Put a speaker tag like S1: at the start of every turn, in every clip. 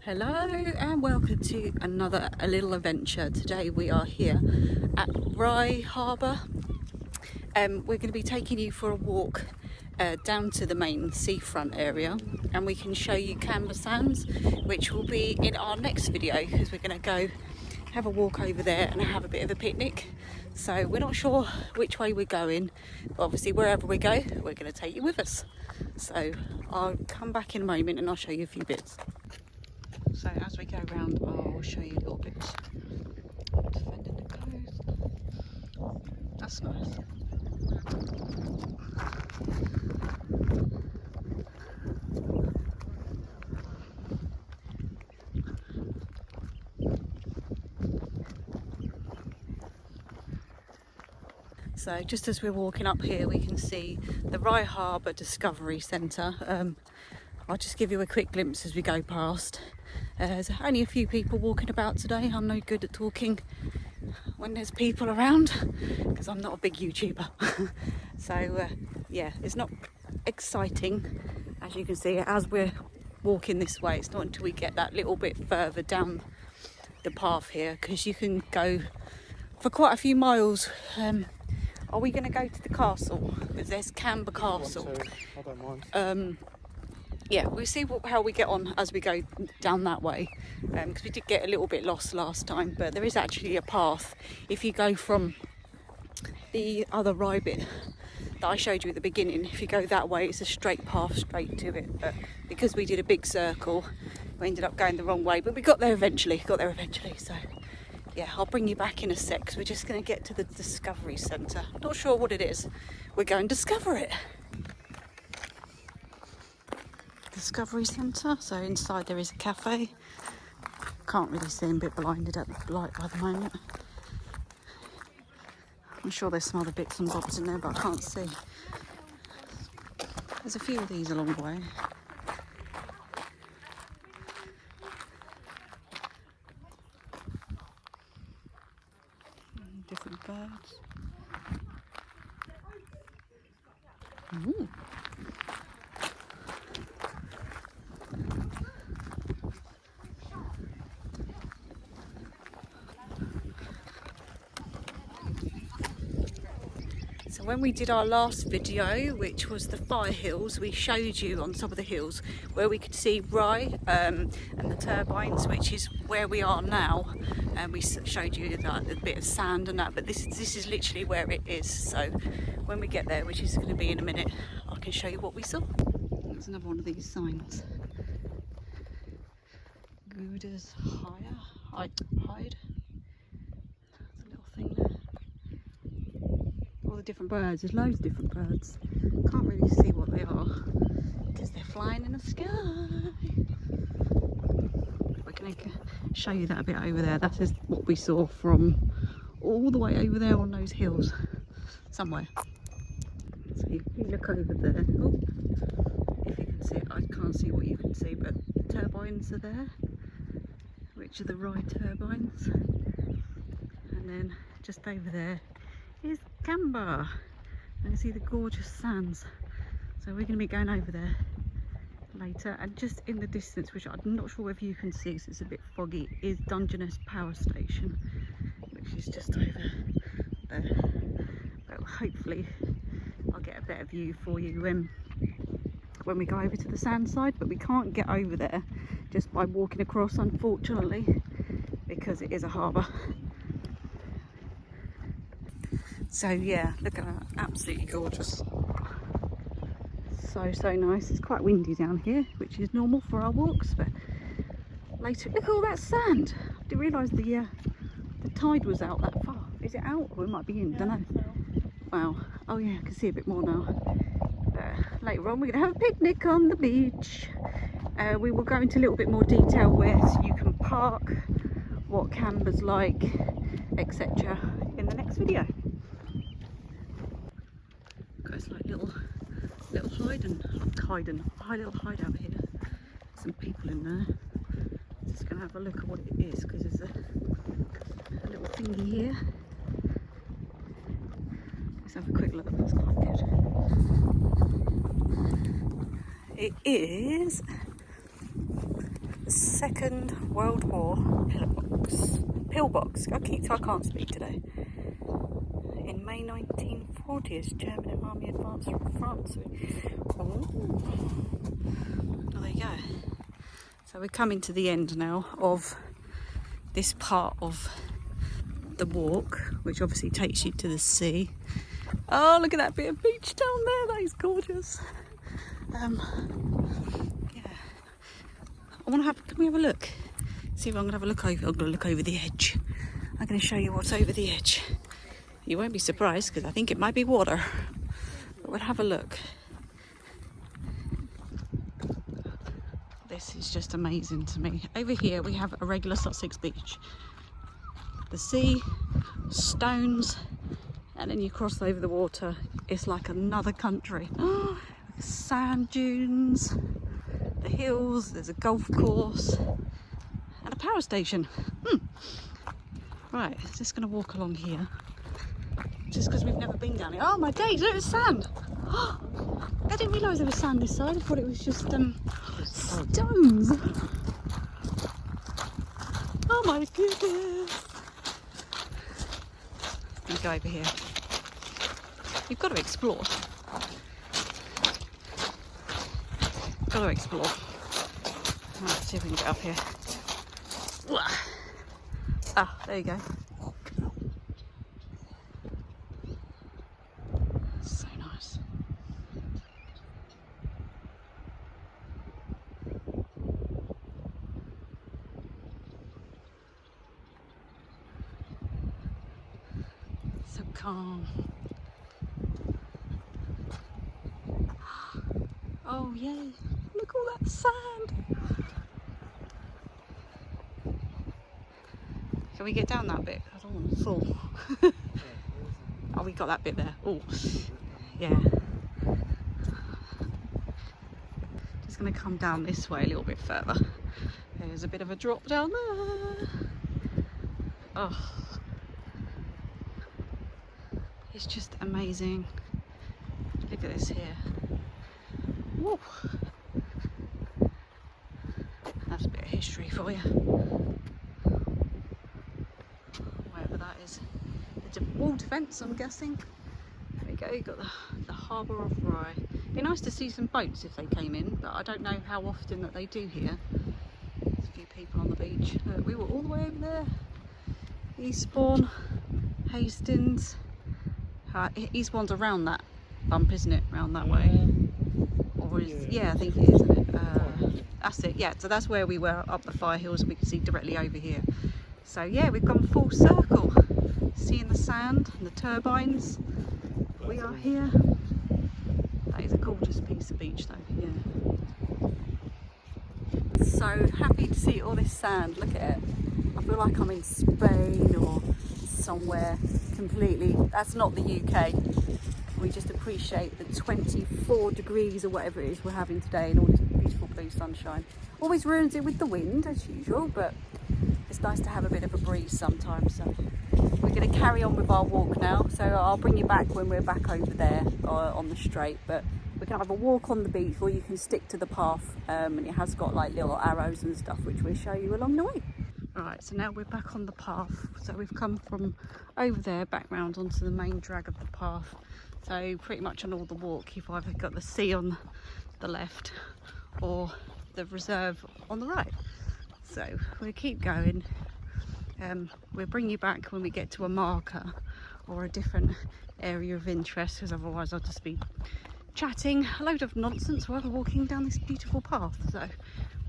S1: Hello and welcome to another little adventure. Today we are here at Rye Harbour. We're going to be taking you for a walk down to the main seafront area, and we can show you Camber Sands, which will be in our next video because we're going to go have a walk over there and have a bit of a picnic. So we're not sure which way we're going, but obviously wherever we go we're going to take you with us. So I'll come back in a moment and I'll show you a few bits. So as we go around, I'll show you a little bit. Defending the coast. That's nice. So just as we're walking up here, we can see the Rye Harbour Discovery Centre. I'll just give you a quick glimpse as we go past. There's only a few people walking about today. I'm no good at talking when there's people around because I'm not a big YouTuber. So yeah, it's not exciting, as you can see, as we're walking this way. It's not until we get that little bit further down the path here, because you can go for quite a few miles. Are we going to go to the castle? Because there's Camber Castle.
S2: I don't mind.
S1: Yeah, we'll see how we get on as we go down that way, because we did get a little bit lost last time, but there is actually a path. If you go from the other Rye bit that I showed you at the beginning, if you go that way, it's a straight path straight to it, but because we did a big circle, we ended up going the wrong way, but we got there eventually, so yeah, I'll bring you back in a sec, because we're just going to get to the Discovery Centre. Not sure what it is. We're going to discover it. Discovery Centre. So inside there is a cafe. Can't really see, I'm a bit blinded at the light by the moment. I'm sure there's some other bits and bobs in there, but I can't see. There's a few of these along the way. Different birds. Ooh. So when we did our last video, which was the fire hills, we showed you on some of the hills where we could see Rye and the turbines, which is where we are now. And we showed you that a bit of sand and that, but this is literally where it is. So when we get there, which is going to be in a minute, I can show you what we saw. There's another one of these signs. Gouda's hide. There's a little thing there. All the different birds, there's loads of different birds. Can't really see what they are because they're flying in the sky. We're going to show you that a bit over there. That is what we saw from all the way over there on those hills somewhere. So if you look over there, oh, if you can see it, I can't see what you can see, but the turbines are there, which are the Rye turbines. And then just over there is Camber, and you see the gorgeous sands. So we're going to be going over there later, and just in the distance, which I'm not sure whether you can see because it's a bit foggy, is Dungeness Power Station, which is just over there. But hopefully I'll get a better view for you when we go over to the sand side, but we can't get over there just by walking across, unfortunately, because it is a harbour. So yeah, look at that, absolutely gorgeous. So nice. It's quite windy down here, which is normal for our walks, but later, look at all that sand. I didn't realise the tide was out that far. Is it out or it might be in? Don't know. Wow. Oh yeah, I can see a bit more now. Later on we're going to have a picnic on the beach. We will go into a little bit more detail where you can park, what Camber's like, etc. in the next video. It's like little little hideout here. Some people in there. Just gonna have a look at what it is, because there's a little thingy here. Let's have a quick look. That's quite good. It is Second World War pillbox. I can't speak today. In May 1940, as German army advanced from France. Oh, there you go. So we're coming to the end now of this part of the walk, which obviously takes you to the sea. Oh, look at that bit of beach down there. That is gorgeous. Yeah. Can we have a look? See if I'm going to have a look over. I'm going to look over the edge. I'm going to show you what's over the edge. You won't be surprised because I think it might be water. But we'll have a look. This is just amazing to me. Over here we have a regular Sussex beach. The sea, stones, and then you cross over the water. It's like another country. Sand dunes, the hills, there's a golf course, and a power station. Right, just going to walk along here. Just because we've never been down here. Oh my days, there's sand! I didn't realise there was sand this side. I thought it was just stones. Oh my goodness. Let me go over here. You've got to explore. Got to explore. Right, see if we can get up here. Ah, there you go. So nice. So calm. Oh yay, look all that sand. Can we get down that bit? I don't want to fall. Oh, we got that bit there. Oh, yeah. Just going to come down this way a little bit further. There's a bit of a drop down there. Oh, it's just amazing. Look at this here. Woo. That's a bit of history for you. Whatever that is. It's a wall defence, I'm guessing. There we go, you've got the Harbour of Rye. Be nice to see some boats if they came in, but I don't know how often that they do here. There's a few people on the beach. We were all the way over there. Eastbourne, Hastings. Eastbourne's around that bump, isn't it? Round that way. Or is, yeah, I think it is, isn't it? That's it, yeah. So that's where we were, up the fire hills, and we can see directly over here. So yeah, we've gone full circle. Seeing the sand and the turbines. We are here. That is a gorgeous piece of beach though, yeah. So happy to see all this sand, look at it. I feel like I'm in Spain or somewhere completely. That's not the UK. We just appreciate the 24 degrees or whatever it is we're having today and all this beautiful blue sunshine. Always ruins it with the wind as usual, but it's nice to have a bit of a breeze sometimes. So we're going to carry on with our walk now. So I'll bring you back when we're back over there on the straight. But we can have a walk on the beach or you can stick to the path, and it has got like little arrows and stuff which we'll show you along the way. Right, so now we're back on the path. So we've come from over there back round onto the main drag of the path. So pretty much on all the walk you've either got the sea on the left or the reserve on the right. So we'll keep going. We'll bring you back when we get to a marker or a different area of interest, because otherwise I'll just be chatting a load of nonsense while we're walking down this beautiful path. So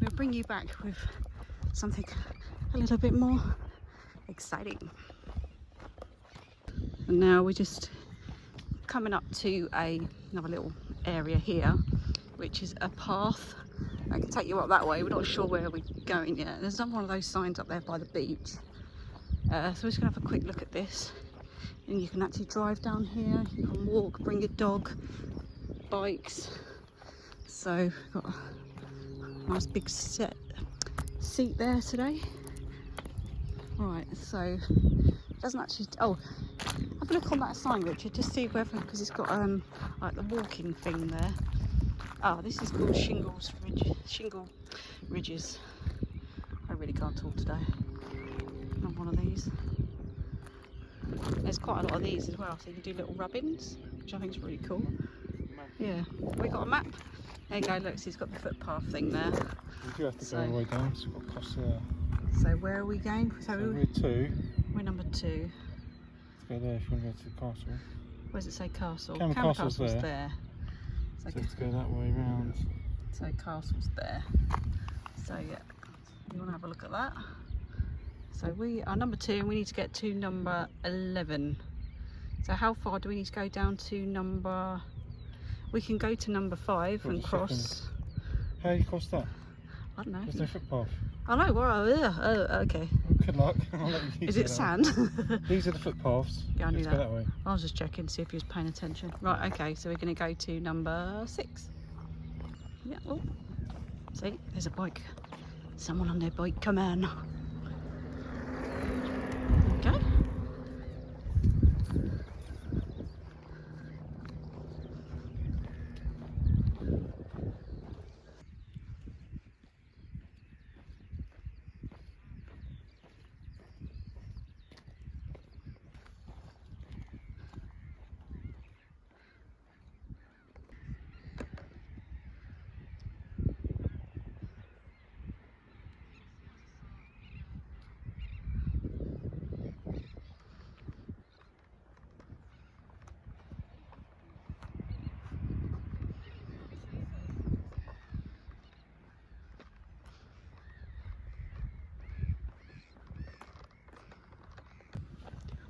S1: we'll bring you back with something a little bit more exciting. And now we're just coming up to another little area here, which is a path. I can take you up that way. We're not sure where we're going yet. There's not one of those signs up there by the beach. So we're just gonna have a quick look at this. And you can actually drive down here. You can walk, bring your dog, bikes. So got a nice big seat there today. Right, so it doesn't actually. Oh, have a look on that sign, Richard, just see whether, because it's got like the walking thing there. Oh, this is called shingle ridges. really can't talk today. Not one of these. There's quite a lot of these as well, so you can do little rub-ins, which I think is really cool. Yeah, we got a map. There you go, look, so he's got the footpath thing there.
S2: We do have to go all the way down, so we've got across there.
S1: So where are we going?
S2: So we're 2.
S1: We're number 2.
S2: Let's go there if you want to go to the castle.
S1: Where does it say castle?
S2: Camber Castle's there.
S1: So
S2: So let's go that way round.
S1: So castle's there. So yeah, you want to have a look at that. So we are number 2 and we need to get to number 11. So how far do we need to go down to number... We can go to number 5 and cross.
S2: How do you cross that?
S1: I don't know.
S2: There's no footpath.
S1: I know, well, yeah, oh, okay.
S2: Well, good luck. I'll let you
S1: Is it sand?
S2: These are the footpaths.
S1: Yeah, I knew
S2: Let's go that way.
S1: I was just checking to see if you was paying attention. Right, okay, so we're going to go to number 6. Yeah, oh, see, there's a bike. Someone on their bike, come on. Okay.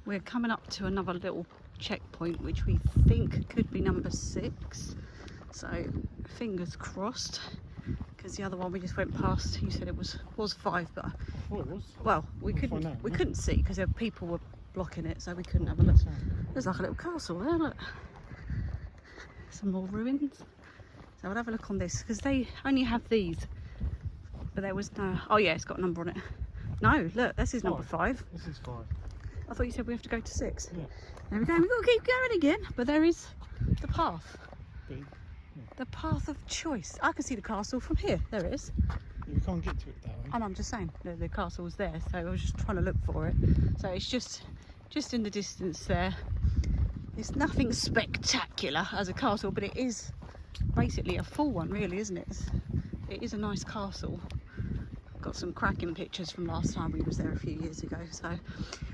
S1: We're coming up to another little checkpoint which we think could be number 6, so fingers crossed, because the other one we just went past, you said it was 5, but
S2: Oh, it was?
S1: well, we couldn't see because people were blocking it, so we couldn't have a look. There's like a little castle there, look, some more ruins. So I'll have a look on this because they only have these, but there was no... Oh yeah, it's got a number on it. No, look, this is number 5.
S2: This is 5.
S1: I thought you said we have to go to 6.
S2: Yeah.
S1: There we go. We've got to keep going again. But there is the path.
S2: Big. Yeah.
S1: The path of choice. I can see the castle from here. There it is.
S2: You can't get to it that way.
S1: And I'm just saying, the castle's there. So I was just trying to look for it. So it's just in the distance there. It's nothing spectacular as a castle, but it is basically a full one, really, isn't it? It is a nice castle. Got some cracking pictures from last time we was there a few years ago. So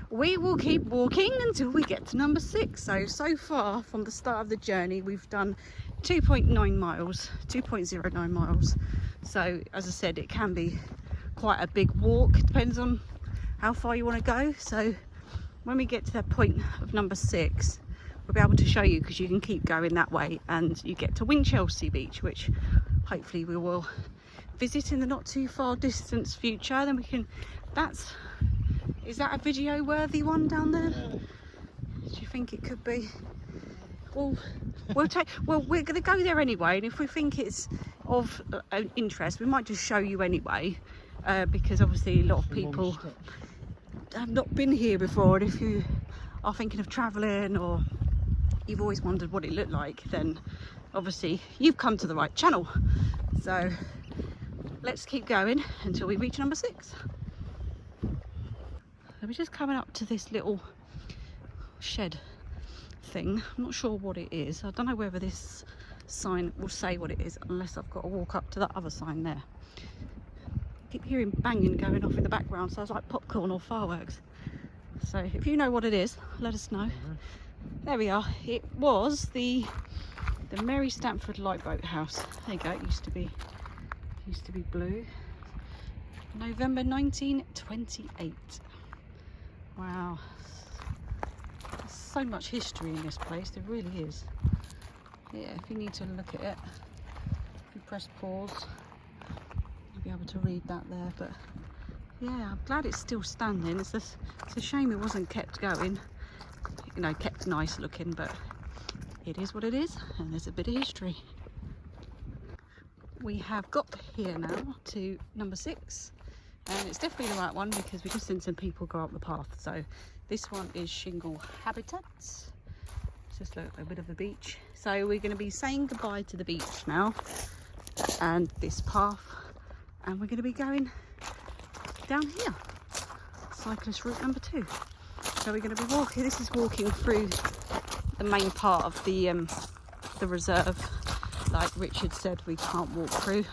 S1: we will keep walking until we get to number 6. So far from the start of the journey we've done 2.9 miles, 2.09 miles. So as I said, it can be quite a big walk. It depends on how far you want to go. So when we get to that point of number 6, we'll be able to show you, because you can keep going that way and you get to Winchelsea Beach, which hopefully we will visit in the not too far distance future. Then we can... Is that a video worthy one down there?
S2: Yeah.
S1: Do you think it could be? Well, we're going to go there anyway, and if we think it's of interest, we might just show you anyway, because obviously a lot of people have not been here before, and if you are thinking of travelling or you've always wondered what it looked like, then obviously you've come to the right channel. So let's keep going until we reach number 6. So we're just coming up to this little shed thing. I'm not sure what it is. I don't know whether this sign will say what it is unless I've got to walk up to that other sign there. I keep hearing banging going off in the background, sounds like popcorn or fireworks. So if you know what it is, let us know. There we are. It was the Mary Stamford Lightboat House. There you go. It used to be blue. November 1928. Wow. There's so much history in this place, there really is. Yeah, if you need to look at it, if you press pause, you'll be able to read that there. But yeah, I'm glad it's still standing. It's a shame it wasn't kept going, you know, kept nice looking, but it is what it is, and there's a bit of history. We have got here now to number 6, and it's definitely the right one because we just seen some people go up the path. So this one is shingle habitats. It's just a bit of a beach. So we're going to be saying goodbye to the beach now and this path, and we're going to be going down here, cyclist route number 2. So we're going to be walking, this is walking through the main part of the reserve. Like Richard said, we can't walk through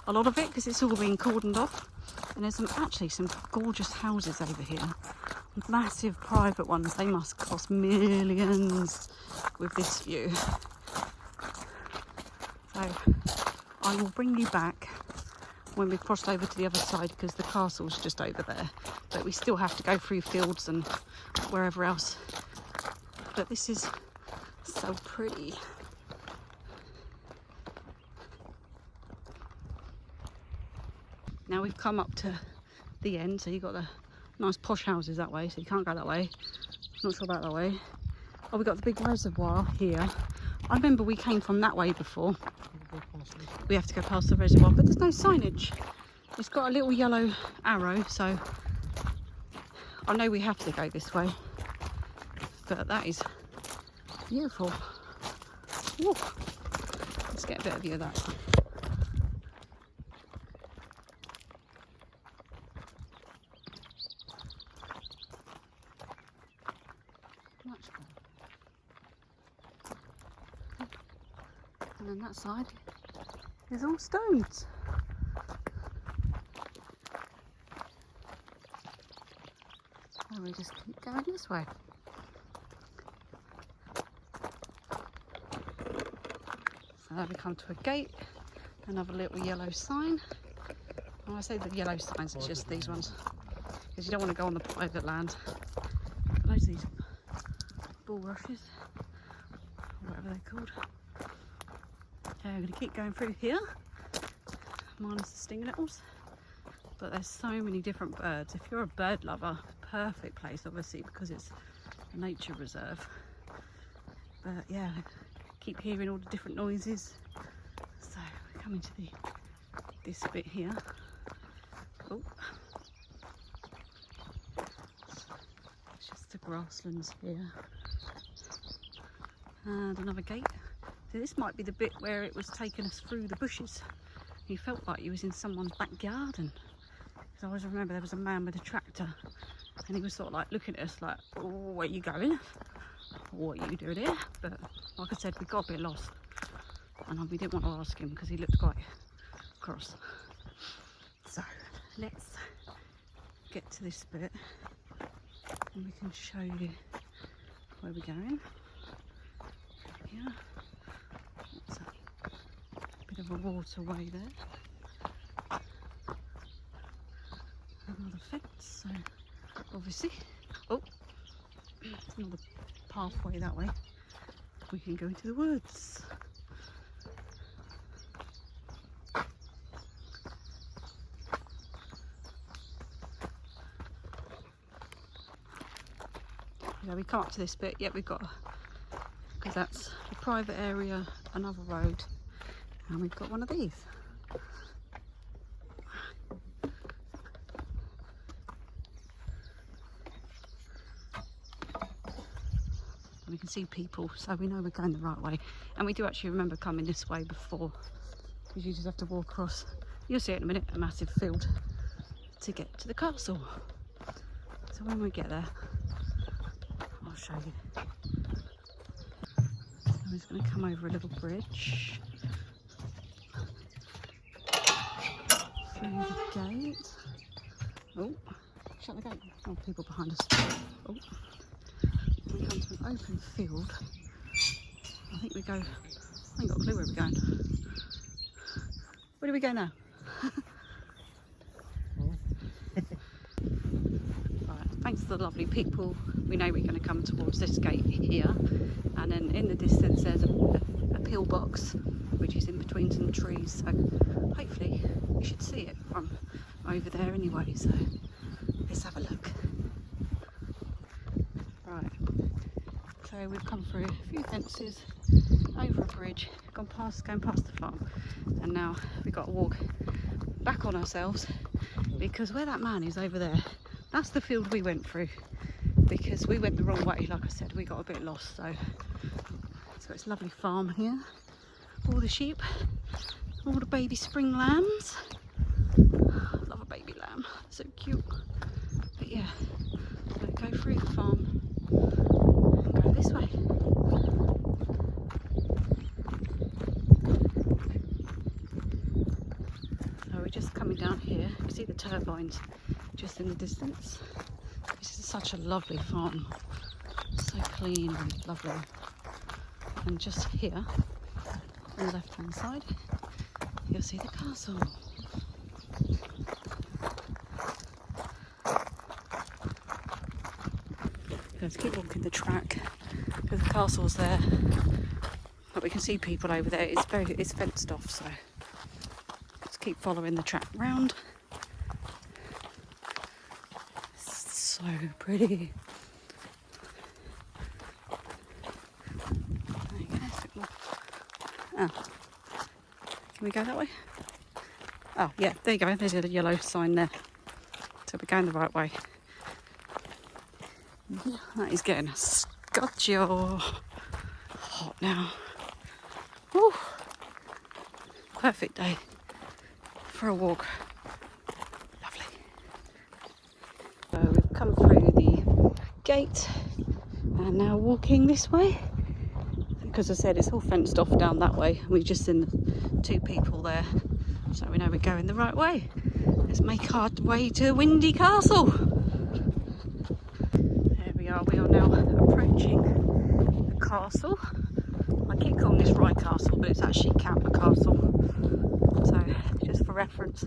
S1: a lot of it because it's all been cordoned off. And there's actually some gorgeous houses over here, massive private ones. They must cost millions with this view. So I will bring you back when we've crossed over to the other side, because the castle's just over there, but we still have to go through fields and wherever else. But this is so pretty. Now we've come up to the end, so you've got the nice posh houses that way, so you can't go that way. Not sure about that way. Oh, we've got the big reservoir here. I remember we came from that way before. We have to go past the reservoir, but there's no signage. It's got a little yellow arrow, so I know we have to go this way. But that is beautiful. Woo. Let's get a better view of that. Much better. And then that side is all stones. So we just keep going this way. So there we come to a gate, another little yellow sign. When I say the yellow signs, it's just these ones, because you don't want to go on the private land. Loads of these bulrushes, or whatever they're called. Okay, we're going to keep going through here, minus the sting nettles. But there's so many different birds. If you're a bird lover, perfect place obviously, because it's a nature reserve. But yeah, keep hearing all the different noises. So we're coming to this bit here. Oh, it's just the grasslands here. And another gate. So this might be the bit where it was taking us through the bushes. You felt like you was in someone's back garden. Because I always remember there was a man with a tractor, and he was sort of like looking at us like, oh, where are you going? What are you doing here? But like I said, we got a bit lost, and we didn't want to ask him because he looked quite cross. So let's get to this bit and we can show you where we're going. Yeah, that's a bit of a waterway there. Another fence, so obviously, oh, another pathway that way. We can go into the woods. Yeah, we come up to this bit, yet we've got, because that's a private area, another road, and we've got one of these. We can see people, so we know we're going the right way. And we do actually remember coming this way before, because you just have to walk across, you'll see it in a minute, a massive field to get to the castle. So when we get there, I'll show you. I'm just going to come over a little bridge through the gate. Oh, shut the gate. Oh, people behind us. Oh. We come to an open field. I think we go, I ain't got a clue where we're going. Where do we go now? Right, thanks to the lovely people, we know we're going to come towards this gate here, and then in the distance there's a pillbox which is in between some trees, so hopefully you should see it from over there anyway, so let's have a look. Right, so we've come through a few fences, over a bridge, going past the farm, and now we've got to walk back on ourselves, because where that man is over there, that's the field we went through, because we went the wrong way. Like I said, we got a bit lost. So it's a lovely farm here, all the sheep, all the baby spring lambs. Love a baby lamb, so cute. But yeah, so go through the farm and go this way. So we're just coming down here. You see the turbines just in the distance. This is such a lovely farm. So clean and lovely. And just here, on the left hand side, you'll see the castle. Let's keep walking the track because the castle's there, but we can see people over there. It's fenced off, so let's keep following the track round. It's so pretty. There you go, a bit more. Oh. Can we go that way? Oh yeah, there you go. There's a yellow sign there, so we're going the right way. Yeah, that is getting a scotchy or hot now. Woo. Perfect day for a walk. Lovely. So we've come through the gate and now walking this way. Because I said it's all fenced off down that way. We've just seen two people there, so we know we're going the right way. Let's make our way to Windy Castle. We are now approaching the castle. I keep calling this Rye Castle, but it's actually Camber Castle. So, just for reference,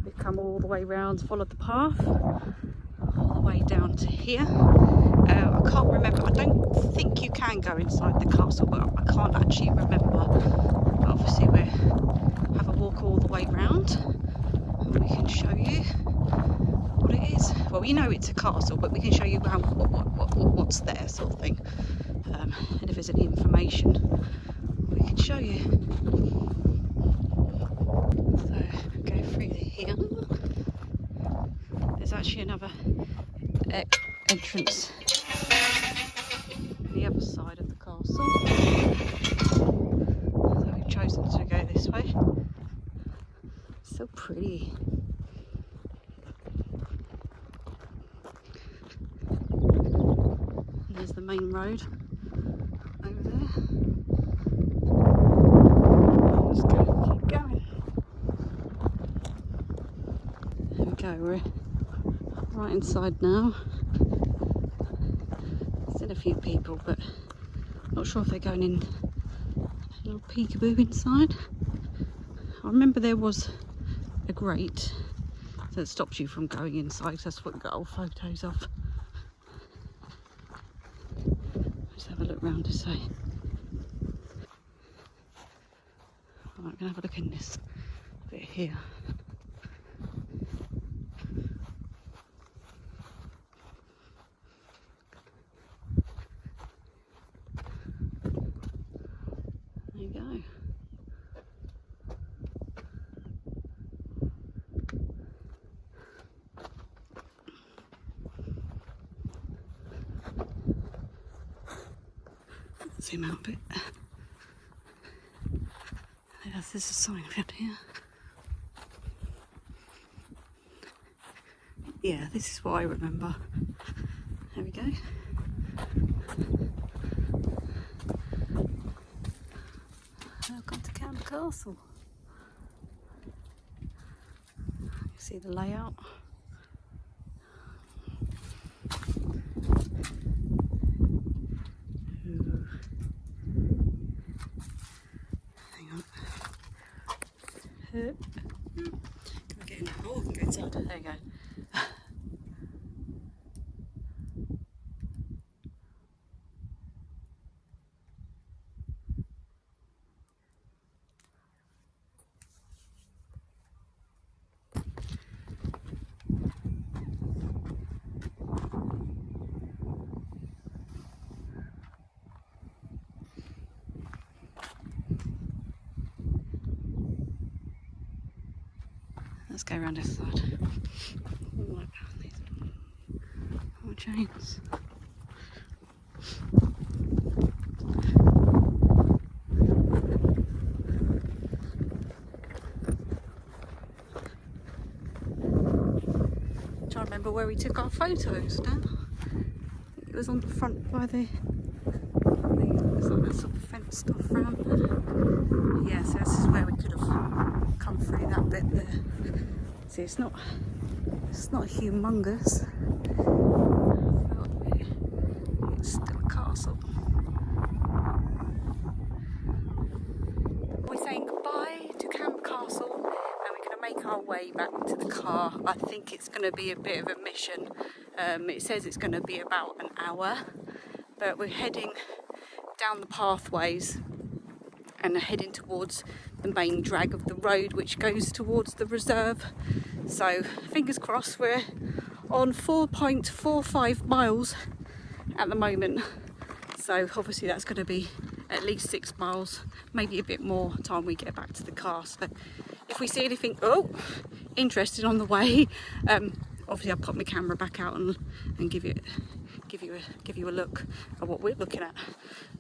S1: we've come all the way round, followed the path, all the way down to here. I can't remember, I don't think you can go inside the castle, but I can't actually remember. But obviously we have a walk all the way round, and we can show you what it is. Well, you know it's a castle, but we can show you what's there, sort of thing. And if there's any information, we can show you. So go through here. There's actually another entrance on the other side of the castle. So we've chosen to go this way. So pretty. There's the main road over there. Let's go, keep going. There we go, we're right inside now. Still a few people, but not sure if they're going in a little peekaboo inside. I remember there was a grate that stops you from going inside, because that's what we got old photos of. Let's have a look round to say. Right, I'm gonna have a look in this bit here. There you go. Zoom out a bit. Yes, there's a sign around here. Yeah, this is what I remember. There we go. Welcome to Camber Castle. You see the layout. Can we get in? Oh, we can go inside. There you go. Let's go around this side. Oh, these more chains. Trying to where we took our photos now. It was on the front by the there's like that sort of fenced off round there. Yeah, so this is where we could have come through that bit there. See, it's not humongous. It's still a castle. We're saying goodbye to Camber Castle and we're going to make our way back to the car. I think it's going to be a bit of a mission. It says it's going to be about an hour, but we're heading down the pathways and heading towards the main drag of the road which goes towards the reserve. So fingers crossed. We're on 4.45 miles at the moment, so obviously that's going to be at least 6 miles, maybe a bit more time we get back to the car. So if we see anything interesting on the way, obviously I'll pop my camera back out and give you a look at what we're looking at.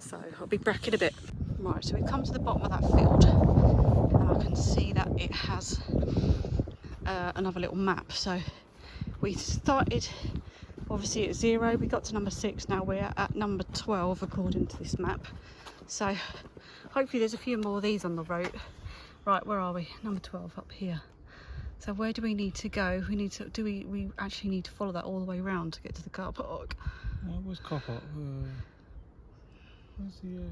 S1: So I'll be back in a bit. Right, so we've come to the bottom of that field and I can see that it has another little map. So we started obviously at 0, we got to number 6, now we're at number 12 according to this map. So hopefully there's a few more of these on the road. Right, where are we? Number 12 up here. So where do we need to go? We need to, we actually need to follow that all the way around to get to the car park.
S2: Where's car park? Where's the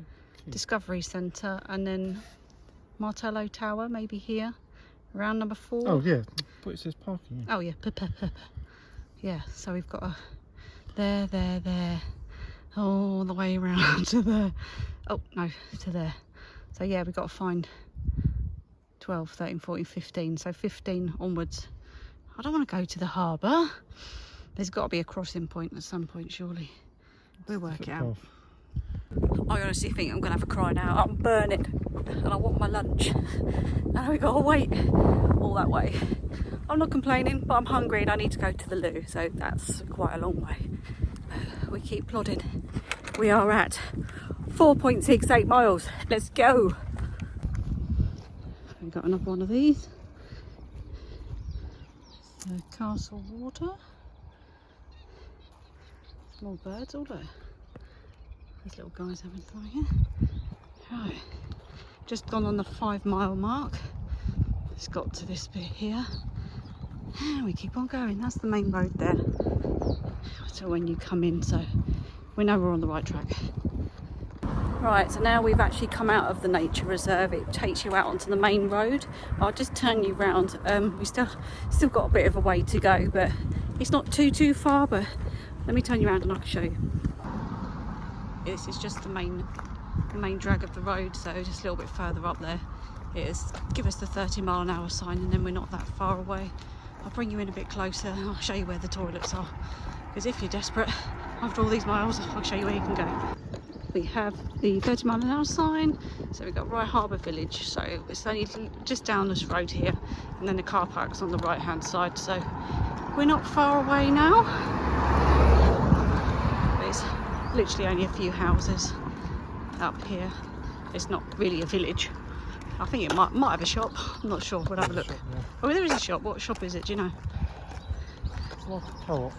S1: Discovery Centre, and then Martello Tower, maybe here, around number 4.
S2: Oh yeah, but it says parking. Yeah.
S1: Oh yeah, yeah. So we've got a there, all the way around to there. Oh no, to there. So yeah, we've got to find 12, 13, 14, 15. So 15 onwards. I don't want to go to the harbour. There's got to be a crossing point at some point, surely. We'll work it out. I honestly think I'm going to have a cry now. I'm burning and I want my lunch. And we've got to wait all that way. I'm not complaining, but I'm hungry and I need to go to the loo. So that's quite a long way. We keep plodding. We are at 4.68 miles. Let's go. We've got another one of these. The castle water. Small birds all there. These little guys having fun here. Right, just gone on the 5 mile mark. It's got to this bit here. And we keep on going. That's the main road there. So when you come in, so we know we're on the right track. Right, so now we've actually come out of the nature reserve. It takes you out onto the main road. I'll just turn you round. We still got a bit of a way to go, but it's not too far. But let me turn you around and I can show you. This is just the main drag of the road, so just a little bit further up there it is give us the 30-mile-an-hour sign, and then we're not that far away. I'll bring you in a bit closer and I'll show you where the toilets are, because if you're desperate after all these miles, I'll show you where you can go. We have the 30-mile-an-hour sign, so we've got Rye Harbour Village, so it's only just down this road here, and then the car park's on the right hand side, so we're not far away now. There's literally only a few houses up here. It's not really a village. I think it might have a shop. I'm not sure. We'll have a look.
S2: Shop, yeah.
S1: Oh, there is a shop. What shop is it? Do you know?
S2: It's like a co-op.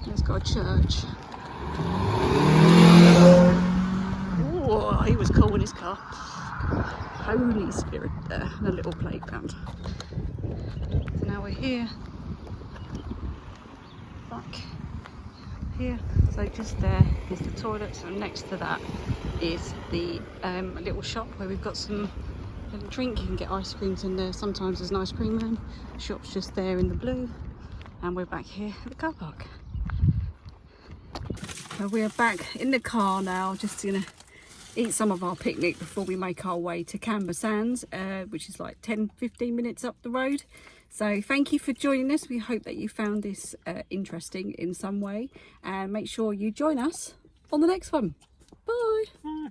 S1: It's got a church. Oh, he was cool in his car. Holy Spirit there, and a little playground. So now we're here. Back here. So just there is the toilet. So next to that is the little shop where we've got some little drink. You can get ice creams in there. Sometimes there's an ice cream room. The shop's just there in the blue. And we're back here at the car park. So we're back in the car now, just gonna eat some of our picnic before we make our way to Camber Sands, which is like 10-15 minutes up the road. So thank you for joining us. We hope that you found this interesting in some way, and make sure you join us on the next one. Bye.